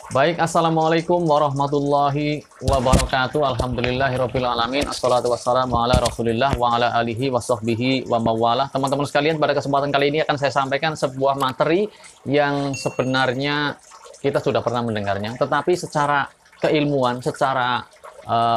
Baik, Assalamualaikum warahmatullahi wabarakatuh. Alhamdulillahirabbil alamin. Assalatu wassalamu ala Rasulillah wa ala alihi washabbihi wa mawalah. Teman-teman sekalian, pada kesempatan kali ini akan saya sampaikan sebuah materi yang sebenarnya kita sudah pernah mendengarnya, tetapi secara keilmuan, secara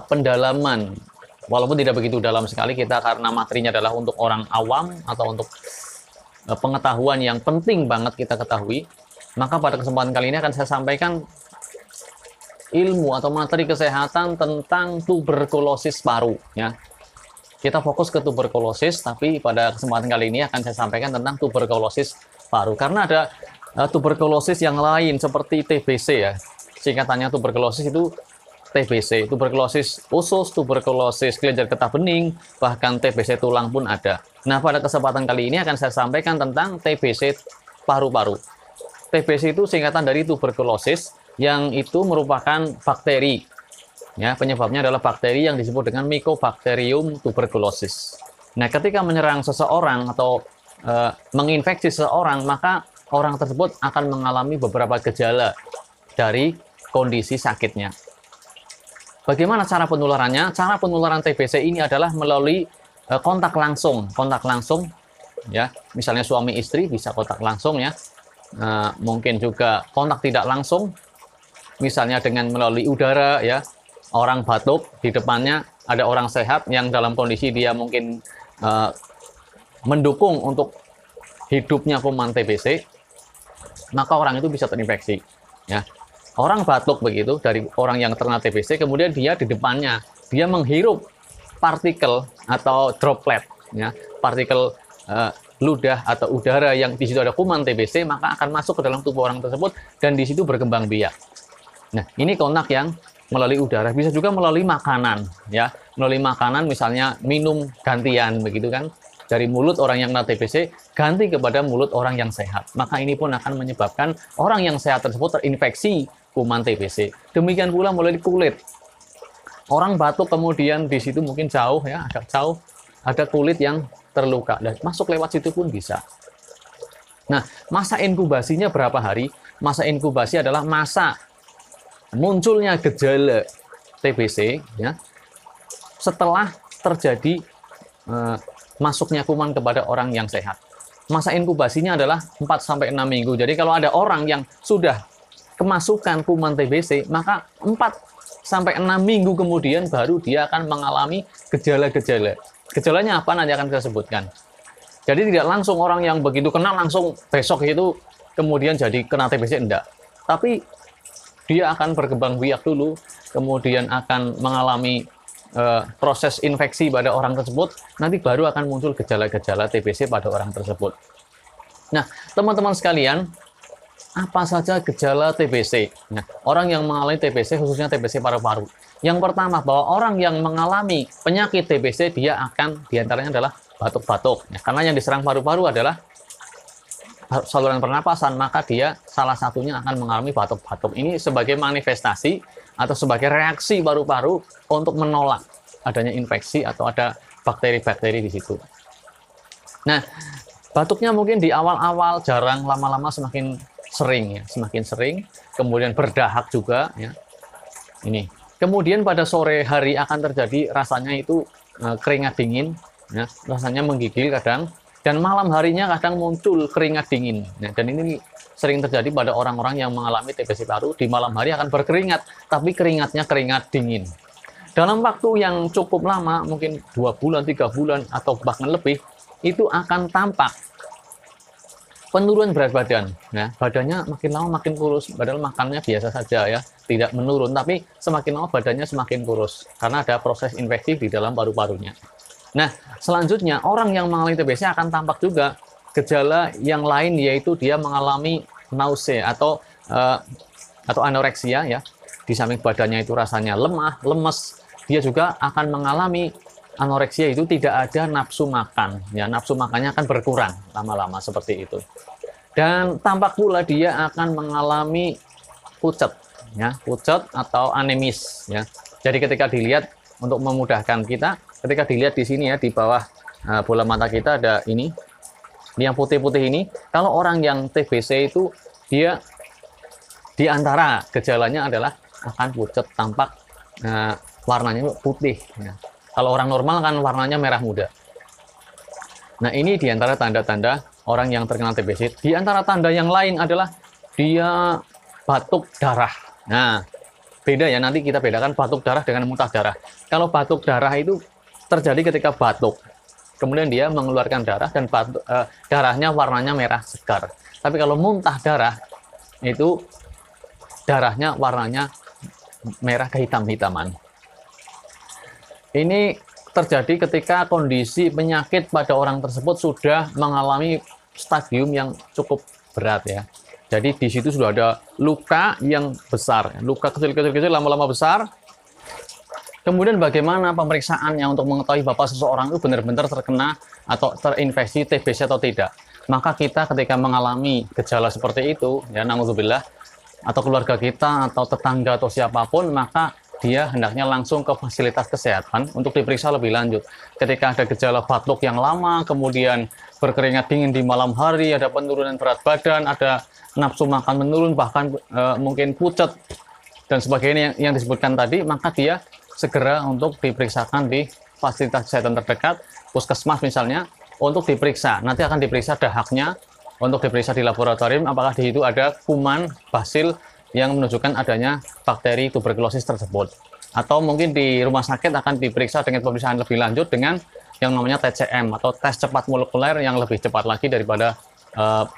pendalaman, walaupun tidak begitu dalam sekali kita karena materinya adalah untuk orang awam atau untuk pengetahuan yang penting banget kita ketahui. Maka pada kesempatan kali ini akan saya sampaikan ilmu atau materi kesehatan tentang tuberkulosis paru ya. Kita fokus ke tuberkulosis, tapi pada kesempatan kali ini akan saya sampaikan tentang tuberkulosis paru karena ada tuberkulosis yang lain seperti TBC ya. Singkatannya tuberkulosis itu TBC, tuberkulosis usus, tuberkulosis kelenjar getah bening, bahkan TBC tulang pun ada. Nah, pada kesempatan kali ini akan saya sampaikan tentang TBC paru-paru. TBC itu singkatan dari tuberkulosis yang itu merupakan bakteri. Ya, penyebabnya adalah bakteri yang disebut dengan Mycobacterium tuberculosis. Nah, ketika menyerang seseorang atau menginfeksi seseorang, maka orang tersebut akan mengalami beberapa gejala dari kondisi sakitnya. Bagaimana cara penularannya? Cara penularan TBC ini adalah melalui kontak langsung ya. Misalnya suami istri bisa kontak langsung ya. Mungkin juga kontak tidak langsung, misalnya dengan melalui udara ya. Orang batuk, di depannya ada orang sehat yang dalam kondisi dia mungkin mendukung untuk hidupnya kuman TBC, maka orang itu bisa terinfeksi ya. Orang batuk begitu dari orang yang terkena TBC, kemudian dia di depannya dia menghirup partikel atau droplet ya, partikel ludah atau udara yang di situ ada kuman TBC, maka akan masuk ke dalam tubuh orang tersebut dan di situ berkembang biak. Nah, ini kontak yang melalui udara, bisa juga melalui makanan ya. Melalui makanan misalnya minum gantian begitu kan. Dari mulut orang yang kena TBC ganti kepada mulut orang yang sehat. Maka ini pun akan menyebabkan orang yang sehat tersebut terinfeksi kuman TBC. Demikian pula melalui kulit. Orang batuk kemudian di situ mungkin jauh ya, agak jauh ada kulit yang terluka dan masuk lewat situ pun bisa. Nah, masa inkubasinya berapa hari? Masa inkubasi adalah masa munculnya gejala TBC ya, setelah terjadi masuknya kuman kepada orang yang sehat. Masa inkubasinya adalah 4-6 minggu. Jadi kalau ada orang yang sudah kemasukan kuman TBC, maka 4-6 minggu kemudian baru dia akan mengalami gejala-gejala. Gejalanya apa nanti akan saya sebutkan. Jadi tidak langsung orang yang begitu kena langsung besok itu kemudian jadi kena TBC, enggak. Tapi dia akan berkembang biak dulu, kemudian akan mengalami proses infeksi pada orang tersebut, nanti baru akan muncul gejala-gejala TBC pada orang tersebut. Nah, teman-teman sekalian, apa saja gejala TBC? Nah, orang yang mengalami TBC, khususnya TBC paru-paru. Yang pertama, bahwa orang yang mengalami penyakit TBC, dia akan diantaranya adalah batuk-batuk. Ya, karena yang diserang paru-paru adalah saluran pernapasan, maka dia salah satunya akan mengalami batuk-batuk. Ini sebagai manifestasi atau sebagai reaksi paru-paru untuk menolak adanya infeksi atau ada bakteri-bakteri di situ. Nah, batuknya mungkin di awal-awal jarang, lama-lama semakin sering ya, semakin sering, kemudian berdahak juga ya. Ini. Kemudian pada sore hari akan terjadi rasanya itu keringat dingin ya, rasanya menggigil kadang, dan malam harinya kadang muncul keringat dingin. Nah, dan ini sering terjadi pada orang-orang yang mengalami TBC paru, di malam hari akan berkeringat, tapi keringatnya keringat dingin. Dalam waktu yang cukup lama, mungkin 2 bulan, 3 bulan, atau bahkan lebih, itu akan tampak penurunan berat badan. Nah, badannya makin lama makin kurus, padahal makannya biasa saja ya, tidak menurun, tapi semakin lama badannya semakin kurus karena ada proses infeksi di dalam paru-parunya. Nah, selanjutnya orang yang mengalami TBC akan tampak juga gejala yang lain, yaitu dia mengalami nausea atau anoreksia ya. Di samping badannya itu rasanya lemah, lemes, dia juga akan mengalami anoreksia, itu tidak ada nafsu makan ya, nafsu makannya akan berkurang lama-lama seperti itu. Dan tampak pula dia akan mengalami pucat ya, pucat atau anemis ya. Jadi ketika dilihat, untuk memudahkan kita, ketika dilihat di sini ya, di bawah bola mata kita ada ini yang putih-putih ini. Kalau orang yang TBC itu dia Di antara gejalanya adalah akan pucat, tampak warnanya putih. Ya. Kalau orang normal kan warnanya merah muda. Nah, ini di antara tanda-tanda orang yang terkena TBC. Di antara tanda yang lain adalah dia batuk darah. Nah, beda ya, nanti kita bedakan batuk darah dengan muntah darah. Kalau batuk darah itu terjadi ketika batuk, kemudian dia mengeluarkan darah dan darahnya warnanya merah segar. Tapi kalau muntah darah, itu darahnya warnanya merah kehitam-hitaman. Ini terjadi ketika kondisi penyakit pada orang tersebut sudah mengalami stadium yang cukup berat ya. Jadi di situ sudah ada luka yang besar, luka kecil-kecil lama-lama besar. Kemudian bagaimana pemeriksaannya untuk mengetahui bahwa seseorang itu benar-benar terkena atau terinfeksi TBC atau tidak? Maka kita ketika mengalami gejala seperti itu, ya naudzubillah, atau keluarga kita atau tetangga atau siapapun, maka dia hendaknya langsung ke fasilitas kesehatan untuk diperiksa lebih lanjut. Ketika ada gejala batuk yang lama, kemudian berkeringat dingin di malam hari, ada penurunan berat badan, ada nafsu makan menurun, bahkan mungkin pucat dan sebagainya yang disebutkan tadi, maka dia segera untuk diperiksakan di fasilitas kesehatan terdekat, puskesmas misalnya, untuk diperiksa. Nanti akan diperiksa dahaknya, untuk diperiksa di laboratorium apakah di situ ada kuman, basil yang menunjukkan adanya bakteri tuberkulosis tersebut. Atau mungkin di rumah sakit akan diperiksa dengan pemeriksaan lebih lanjut dengan yang namanya TCM atau tes cepat molekuler yang lebih cepat lagi daripada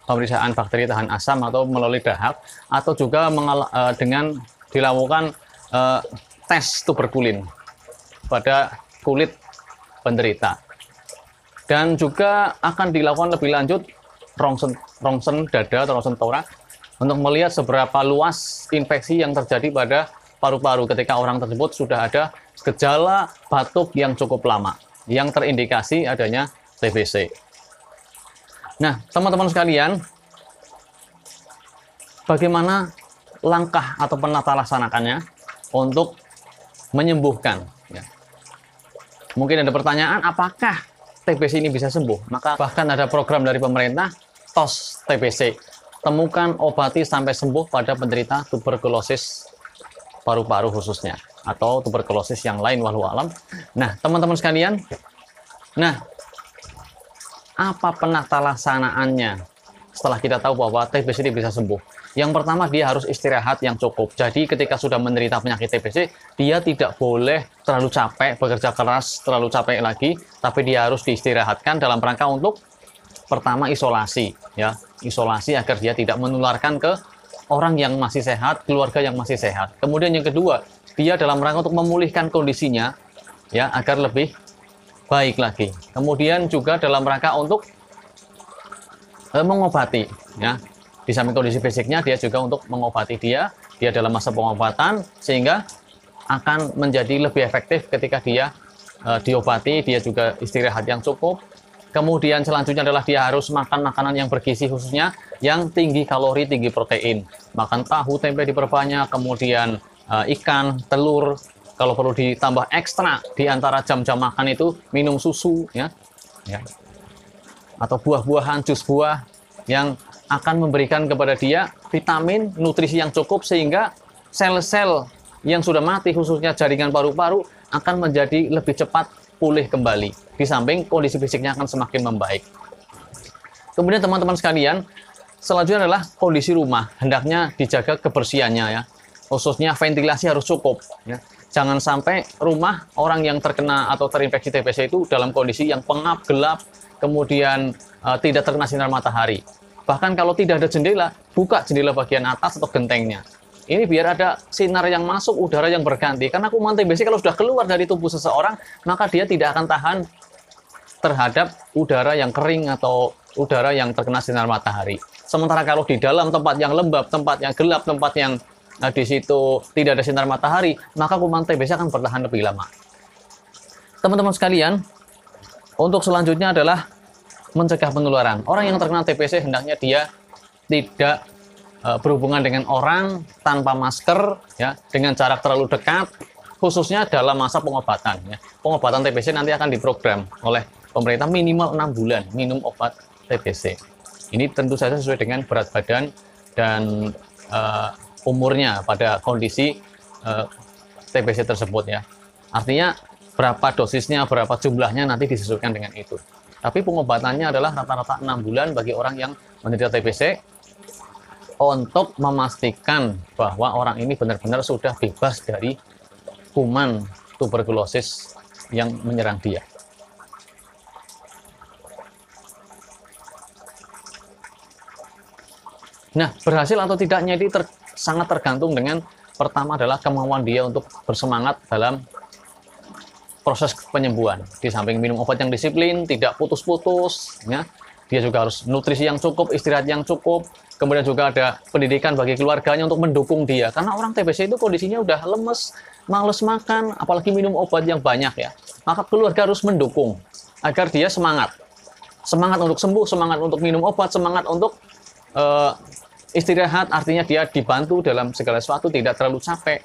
pemeriksaan bakteri tahan asam atau melalui dahak, atau juga dengan dilakukan tes tuberkulin pada kulit penderita. Dan juga akan dilakukan lebih lanjut rongsen dada atau rongsen torak untuk melihat seberapa luas infeksi yang terjadi pada paru-paru ketika orang tersebut sudah ada gejala batuk yang cukup lama, yang terindikasi adanya TBC. Nah, teman-teman sekalian, bagaimana langkah atau penata laksanakannya untuk menyembuhkan? Ya. Mungkin ada pertanyaan, apakah TBC ini bisa sembuh? Maka bahkan ada program dari pemerintah, TOS TBC. Temukan, obati sampai sembuh pada penderita tuberkulosis paru-paru khususnya, atau tuberkulosis yang lain walau alam. Nah, teman-teman sekalian, apa penata laksanaannya setelah kita tahu bahwa TBC ini bisa sembuh? Yang pertama, dia harus istirahat yang cukup. Jadi ketika sudah menderita penyakit TBC, dia tidak boleh terlalu capek, bekerja keras, terlalu capek lagi, tapi dia harus diistirahatkan dalam rangka untuk pertama isolasi, ya, isolasi agar dia tidak menularkan ke orang yang masih sehat, keluarga yang masih sehat. Kemudian yang kedua, dia dalam rangka untuk memulihkan kondisinya, ya, agar lebih baik lagi. Kemudian juga dalam rangka untuk mengobati, ya, di samping kondisi fisiknya, dia juga untuk mengobati dia dalam masa pengobatan sehingga akan menjadi lebih efektif ketika dia diobati, dia juga istirahat yang cukup. Kemudian selanjutnya adalah dia harus makan makanan yang bergizi, khususnya yang tinggi kalori, tinggi protein. Makan tahu, tempe diperbanyak, kemudian ikan, telur. Kalau perlu ditambah ekstra di antara jam-jam makan itu minum susu, ya. Atau buah-buahan, jus buah yang akan memberikan kepada dia vitamin, nutrisi yang cukup sehingga sel-sel yang sudah mati, khususnya jaringan paru-paru, akan menjadi lebih cepat pulih kembali, di samping kondisi fisiknya akan semakin membaik. Kemudian teman-teman sekalian, selanjutnya adalah kondisi rumah, hendaknya dijaga kebersihannya, ya, khususnya ventilasi harus cukup, ya. Jangan sampai rumah orang yang terkena atau terinfeksi TBC itu dalam kondisi yang pengap, gelap, kemudian tidak terkena sinar matahari. Bahkan kalau tidak ada jendela, buka jendela bagian atas atau gentengnya. Ini biar ada sinar yang masuk, udara yang berganti. Karena kuman TBC kalau sudah keluar dari tubuh seseorang, maka dia tidak akan tahan terhadap udara yang kering atau udara yang terkena sinar matahari. Sementara kalau di dalam tempat yang lembab, tempat yang gelap, tempat yang di situ tidak ada sinar matahari, maka kuman TBC akan bertahan lebih lama. Teman-teman sekalian, untuk selanjutnya adalah mencegah penularan. Orang yang terkena TBC hendaknya dia tidak berhubungan dengan orang tanpa masker, ya, dengan jarak terlalu dekat, khususnya dalam masa pengobatan, ya. Pengobatan TBC nanti akan diprogram oleh pemerintah minimal 6 bulan minum obat TBC. Ini tentu saja sesuai dengan berat badan dan umurnya pada kondisi TBC tersebut ya. Artinya berapa dosisnya, berapa jumlahnya nanti disesuaikan dengan itu. Tapi pengobatannya adalah rata-rata 6 bulan bagi orang yang menderita TBC untuk memastikan bahwa orang ini benar-benar sudah bebas dari kuman tuberkulosis yang menyerang dia. Nah, berhasil atau tidaknya ini sangat tergantung dengan pertama adalah kemauan dia untuk bersemangat dalam proses penyembuhan. Di samping minum obat yang disiplin, tidak putus-putus, ya, dia juga harus nutrisi yang cukup, istirahat yang cukup, kemudian juga ada pendidikan bagi keluarganya untuk mendukung dia. Karena orang TBC itu kondisinya udah lemes, males makan, apalagi minum obat yang banyak ya. Maka keluarga harus mendukung agar dia semangat. Semangat untuk sembuh, semangat untuk minum obat, semangat untuk istirahat, artinya dia dibantu dalam segala sesuatu, tidak terlalu capek.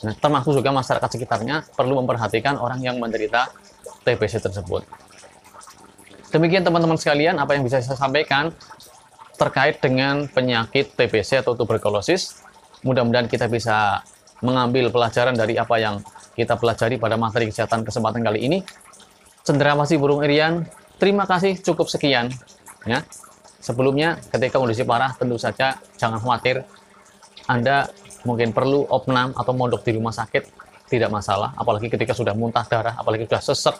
Nah, termasuk juga masyarakat sekitarnya perlu memperhatikan orang yang menderita TBC tersebut. Demikian teman-teman sekalian, apa yang bisa saya sampaikan terkait dengan penyakit TBC atau tuberkulosis. Mudah-mudahan kita bisa mengambil pelajaran dari apa yang kita pelajari pada materi kesehatan kesempatan kali ini. Cendrawasih Burung Irian, terima kasih, cukup sekian. Ya. Sebelumnya, ketika kondisi parah, tentu saja jangan khawatir. Anda mungkin perlu opnam atau mondok di rumah sakit, tidak masalah. Apalagi ketika sudah muntah darah, apalagi sudah sesek,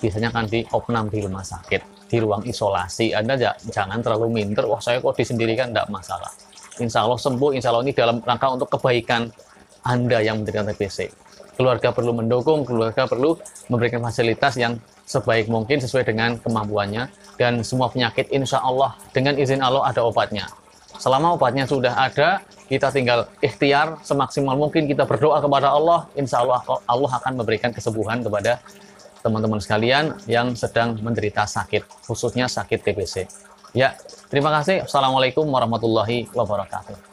biasanya akan di opnam di rumah sakit, di ruang isolasi. Anda jangan terlalu minder, wah saya kok disendirikan, tidak masalah. Insya Allah sembuh, insya Allah ini dalam rangka untuk kebaikan Anda yang menderita TBC. Keluarga perlu mendukung, keluarga perlu memberikan fasilitas yang sebaik mungkin sesuai dengan kemampuannya. Dan semua penyakit insya Allah dengan izin Allah ada obatnya. Selama obatnya sudah ada, kita tinggal ikhtiar semaksimal mungkin, kita berdoa kepada Allah, insya Allah Allah akan memberikan kesembuhan kepada teman-teman sekalian yang sedang menderita sakit, khususnya sakit TBC. Ya, terima kasih. Assalamualaikum warahmatullahi wabarakatuh.